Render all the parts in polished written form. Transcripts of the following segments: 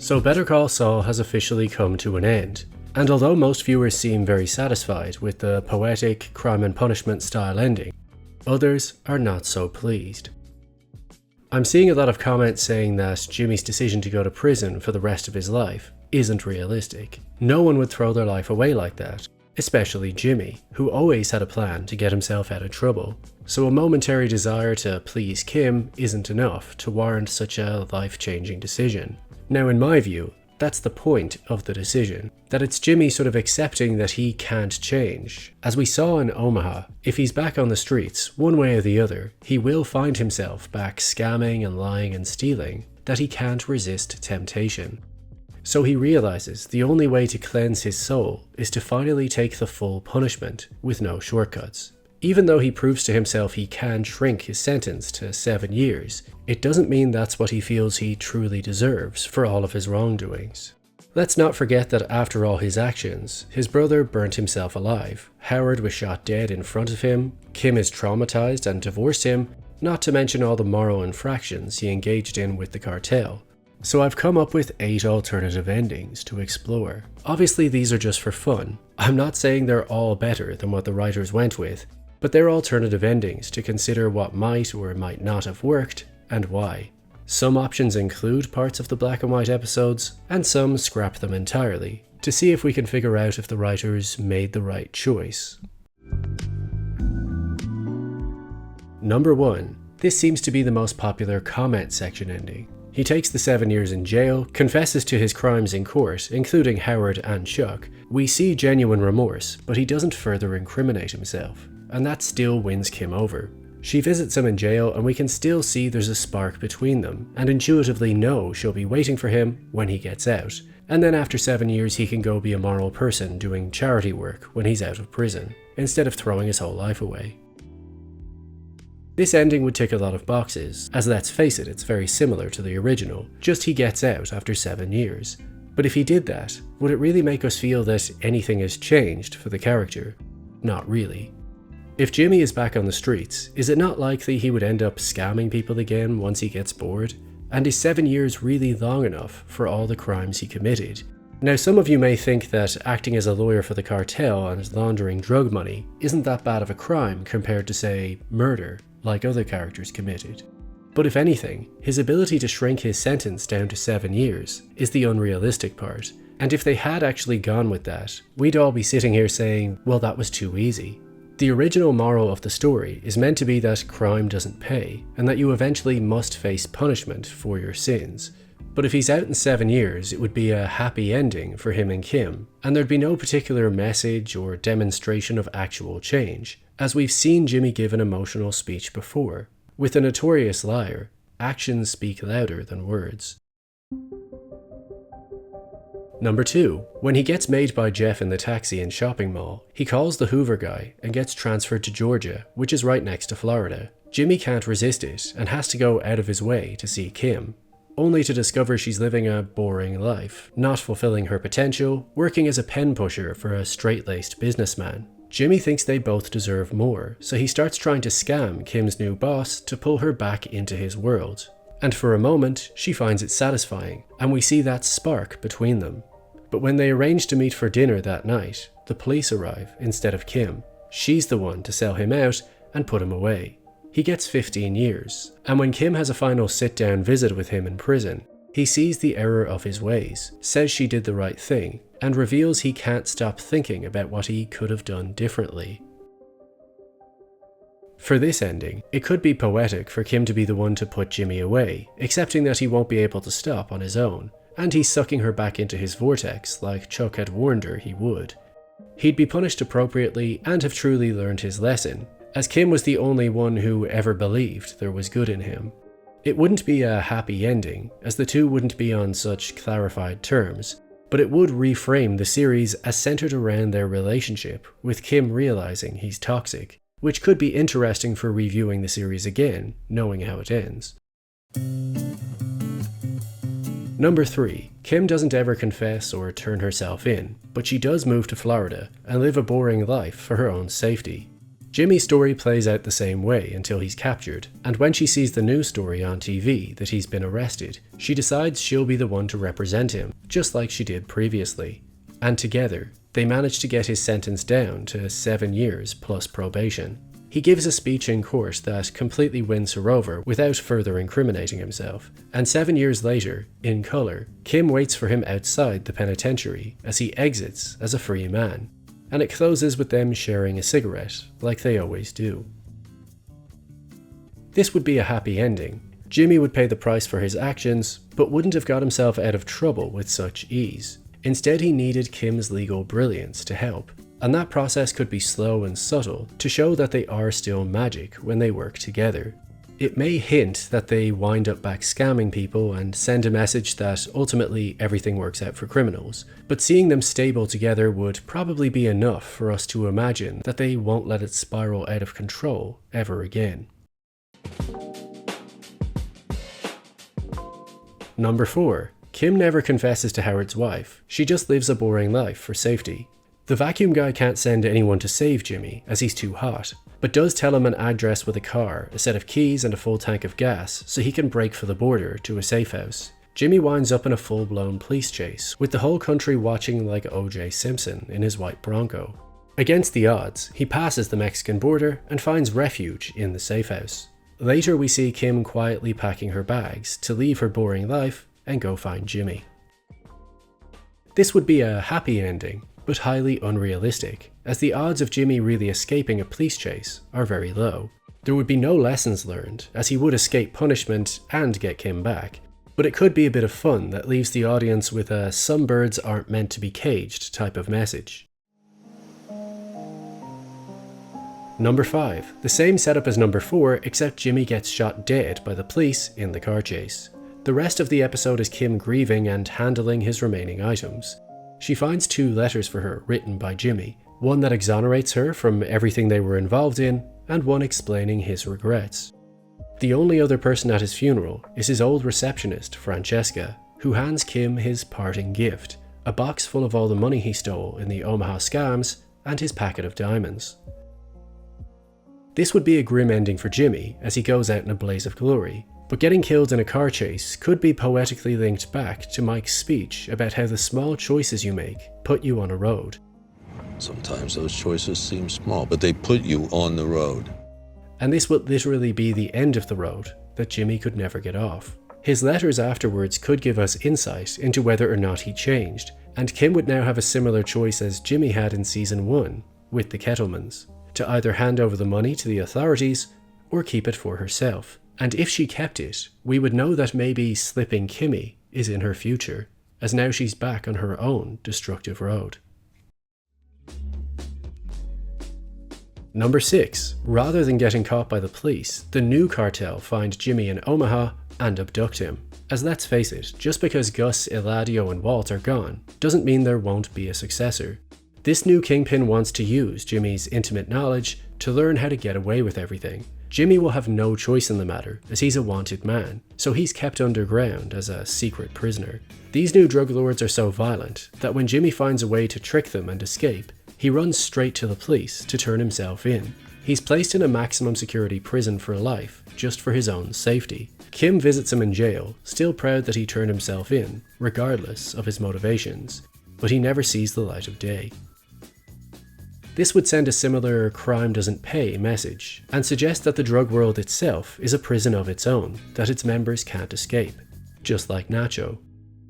So Better Call Saul has officially come to an end, and although most viewers seem very satisfied with the poetic crime and punishment style ending, others are not so pleased. I'm seeing a lot of comments saying that Jimmy's decision to go to prison for the rest of his life isn't realistic. No one would throw their life away like that, especially Jimmy, who always had a plan to get himself out of trouble. So a momentary desire to please Kim isn't enough to warrant such a life-changing decision. Now in my view, that's the point of the decision, that it's Jimmy sort of accepting that he can't change. As we saw in Omaha, if he's back on the streets, one way or the other, he will find himself back scamming and lying and stealing, that he can't resist temptation. So he realizes the only way to cleanse his soul is to finally take the full punishment with no shortcuts. Even though he proves to himself he can shrink his sentence to 7 years, it doesn't mean that's what he feels he truly deserves for all of his wrongdoings. Let's not forget that after all his actions, his brother burnt himself alive, Howard was shot dead in front of him, Kim is traumatized and divorced him, not to mention all the moral infractions he engaged in with the cartel. So I've come up with 8 alternative endings to explore. Obviously these are just for fun. I'm not saying they're all better than what the writers went with, but they're alternative endings to consider what might or might not have worked and why. Some options include parts of the black and white episodes, and some scrap them entirely, to see if we can figure out if the writers made the right choice. Number 1. This seems to be the most popular comment section ending. He takes the 7 years in jail, confesses to his crimes in court, including Howard and Chuck. We see genuine remorse, but he doesn't further incriminate himself, and that still wins Kim over. She visits him in jail and we can still see there's a spark between them, and intuitively know she'll be waiting for him when he gets out. And then after 7 years he can go be a moral person doing charity work when he's out of prison, instead of throwing his whole life away. This ending would tick a lot of boxes, as let's face it, it's very similar to the original, just he gets out after 7 years. But if he did that, would it really make us feel that anything has changed for the character? Not really. If Jimmy is back on the streets, is it not likely he would end up scamming people again once he gets bored? And is 7 years really long enough for all the crimes he committed? Now some of you may think that acting as a lawyer for the cartel and laundering drug money isn't that bad of a crime compared to, say, murder, like other characters committed. But if anything, his ability to shrink his sentence down to 7 years is the unrealistic part. And if they had actually gone with that, we'd all be sitting here saying, well, that was too easy. The original moral of the story is meant to be that crime doesn't pay, and that you eventually must face punishment for your sins. But if he's out in 7 years, it would be a happy ending for him and Kim, and there'd be no particular message or demonstration of actual change, as we've seen Jimmy give an emotional speech before. With a notorious liar, actions speak louder than words. Number 2. When he gets made by Jeff in the taxi in shopping mall, he calls the Hoover guy and gets transferred to Georgia, which is right next to Florida. Jimmy can't resist it and has to go out of his way to see Kim, only to discover she's living a boring life, not fulfilling her potential, working as a pen pusher for a straight-laced businessman. Jimmy thinks they both deserve more, so he starts trying to scam Kim's new boss to pull her back into his world. And for a moment, she finds it satisfying, and we see that spark between them. But when they arrange to meet for dinner that night, the police arrive instead of Kim. She's the one to sell him out and put him away. He gets 15 years, and when Kim has a final sit-down visit with him in prison, he sees the error of his ways, says she did the right thing, and reveals he can't stop thinking about what he could have done differently. For this ending, it could be poetic for Kim to be the one to put Jimmy away, accepting that he won't be able to stop on his own, and he's sucking her back into his vortex like Chuck had warned her he would. He'd be punished appropriately and have truly learned his lesson, as Kim was the only one who ever believed there was good in him. It wouldn't be a happy ending, as the two wouldn't be on such clarified terms, but it would reframe the series as centered around their relationship, with Kim realizing he's toxic, which could be interesting for reviewing the series again, knowing how it ends. Number 3. Kim doesn't ever confess or turn herself in, but she does move to Florida and live a boring life for her own safety. Jimmy's story plays out the same way until he's captured, and when she sees the news story on TV that he's been arrested, she decides she'll be the one to represent him, just like she did previously. And together, they manage to get his sentence down to 7 years plus probation. He gives a speech in court that completely wins her over without further incriminating himself, and 7 years later, in colour, Kim waits for him outside the penitentiary as he exits as a free man, and it closes with them sharing a cigarette, like they always do. This would be a happy ending. Jimmy would pay the price for his actions, but wouldn't have got himself out of trouble with such ease. Instead, he needed Kim's legal brilliance to help, and that process could be slow and subtle to show that they are still magic when they work together. It may hint that they wind up back scamming people and send a message that ultimately everything works out for criminals, but seeing them stable together would probably be enough for us to imagine that they won't let it spiral out of control ever again. Number 4. Kim never confesses to Howard's wife. She just lives a boring life for safety. The vacuum guy can't send anyone to save Jimmy as he's too hot, but does tell him an address with a car, a set of keys and a full tank of gas so he can break for the border to a safe house. Jimmy winds up in a full-blown police chase, with the whole country watching like O.J. Simpson in his white Bronco. Against the odds, he passes the Mexican border and finds refuge in the safe house. Later we see Kim quietly packing her bags to leave her boring life and go find Jimmy. This would be a happy ending, but highly unrealistic, as the odds of Jimmy really escaping a police chase are very low. There would be no lessons learned, as he would escape punishment and get Kim back, but it could be a bit of fun that leaves the audience with a "some birds aren't meant to be caged" type of message. Number 5. The same setup as number 4, except Jimmy gets shot dead by the police in the car chase. The rest of the episode is Kim grieving and handling his remaining items. She finds 2 letters for her written by Jimmy, one that exonerates her from everything they were involved in, and one explaining his regrets. The only other person at his funeral is his old receptionist, Francesca, who hands Kim his parting gift, a box full of all the money he stole in the Omaha scams and his packet of diamonds. This would be a grim ending for Jimmy as he goes out in a blaze of glory, but getting killed in a car chase could be poetically linked back to Mike's speech about how the small choices you make put you on a road. Sometimes those choices seem small, but they put you on the road. And this would literally be the end of the road that Jimmy could never get off. His letters afterwards could give us insight into whether or not he changed, and Kim would now have a similar choice as Jimmy had in season 1 with the Kettlemans, to either hand over the money to the authorities or keep it for herself. And if she kept it, we would know that maybe Slippin' Kimmy is in her future, as now she's back on her own destructive road. Number 6. Rather than getting caught by the police, the new cartel find Jimmy in Omaha and abduct him. As let's face it, just because Gus, Eladio and Walt are gone, doesn't mean there won't be a successor. This new kingpin wants to use Jimmy's intimate knowledge to learn how to get away with everything. Jimmy will have no choice in the matter, as he's a wanted man, so he's kept underground as a secret prisoner. These new drug lords are so violent that when Jimmy finds a way to trick them and escape, he runs straight to the police to turn himself in. He's placed in a maximum security prison for life, just for his own safety. Kim visits him in jail, still proud that he turned himself in, regardless of his motivations, but he never sees the light of day. This would send a similar crime doesn't pay message, and suggest that the drug world itself is a prison of its own that its members can't escape, just like Nacho.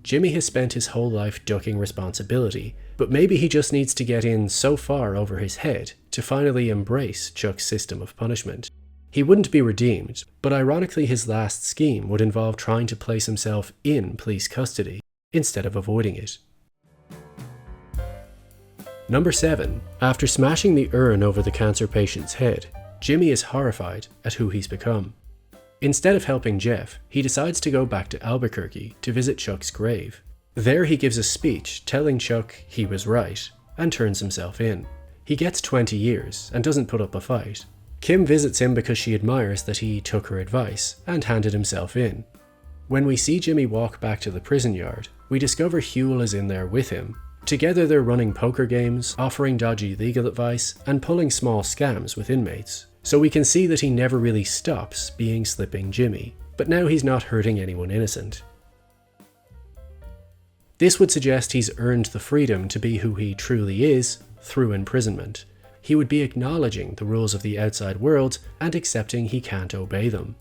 Jimmy has spent his whole life ducking responsibility, but maybe he just needs to get in so far over his head to finally embrace Chuck's system of punishment. He wouldn't be redeemed, but ironically his last scheme would involve trying to place himself in police custody instead of avoiding it. Number 7. After smashing the urn over the cancer patient's head, Jimmy is horrified at who he's become. Instead of helping Jeff, he decides to go back to Albuquerque to visit Chuck's grave. There he gives a speech telling Chuck he was right, and turns himself in. He gets 20 years and doesn't put up a fight. Kim visits him because she admires that he took her advice and handed himself in. When we see Jimmy walk back to the prison yard, we discover Huel is in there with him, Together they're running poker games, offering dodgy legal advice, and pulling small scams with inmates. So we can see that he never really stops being Slippin' Jimmy, but now he's not hurting anyone innocent. This would suggest he's earned the freedom to be who he truly is through imprisonment. He would be acknowledging the rules of the outside world and accepting he can't obey them.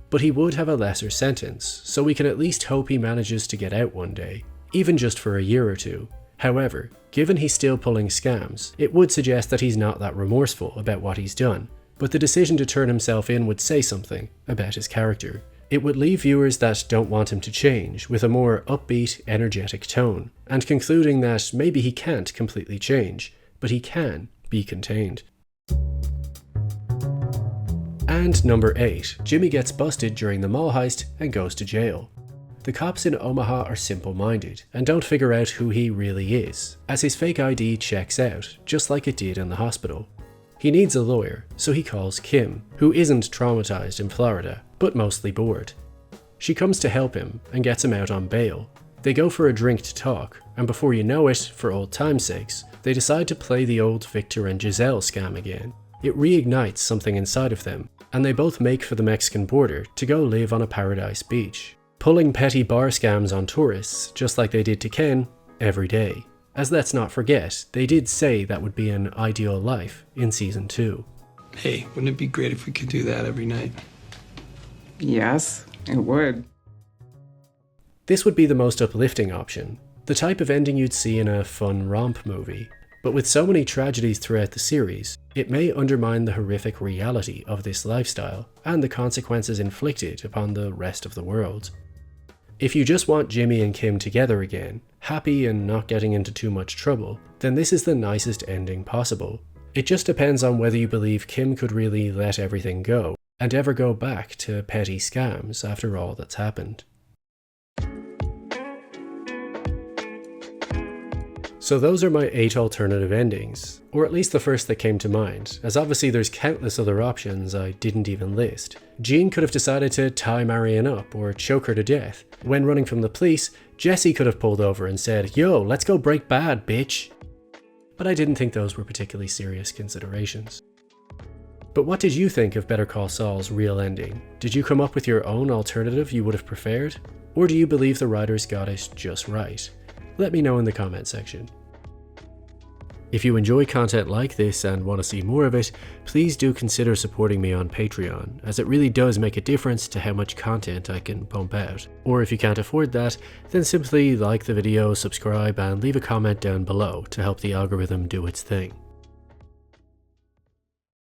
But he would have a lesser sentence, so we can at least hope he manages to get out one day, even just for a year or two. However, given he's still pulling scams, it would suggest that he's not that remorseful about what he's done, but the decision to turn himself in would say something about his character. It would leave viewers that don't want him to change with a more upbeat, energetic tone, and concluding that maybe he can't completely change, but he can be contained. And number 8, Jimmy gets busted during the mall heist and goes to jail. The cops in Omaha are simple-minded and don't figure out who he really is, as his fake ID checks out, just like it did in the hospital. He needs a lawyer, so he calls Kim, who isn't traumatized in Florida, but mostly bored. She comes to help him and gets him out on bail. They go for a drink to talk, and before you know it, for old time's sakes, they decide to play the old Viktor and Gisele scam again. It reignites something inside of them, and they both make for the Mexican border to go live on a paradise beach, pulling petty bar scams on tourists, just like they did to Ken, every day. As let's not forget, they did say that would be an ideal life in season 2. Hey, wouldn't it be great if we could do that every night? Yes, it would. This would be the most uplifting option, the type of ending you'd see in a fun romp movie. But with so many tragedies throughout the series, it may undermine the horrific reality of this lifestyle and the consequences inflicted upon the rest of the world. If you just want Jimmy and Kim together again, happy and not getting into too much trouble, then this is the nicest ending possible. It just depends on whether you believe Kim could really let everything go and ever go back to petty scams after all that's happened. So those are my 8 alternative endings, or at least the first that came to mind, as obviously there's countless other options I didn't even list. Jean could have decided to tie Marion up or choke her to death. When running from the police, Jesse could have pulled over and said, "Yo, let's go break bad, bitch." But I didn't think those were particularly serious considerations. But what did you think of Better Call Saul's real ending? Did you come up with your own alternative you would have preferred? Or do you believe the writers got it just right? Let me know in the comment section. If you enjoy content like this and want to see more of it, please do consider supporting me on Patreon, as it really does make a difference to how much content I can pump out. Or if you can't afford that, then simply like the video, subscribe, and leave a comment down below to help the algorithm do its thing.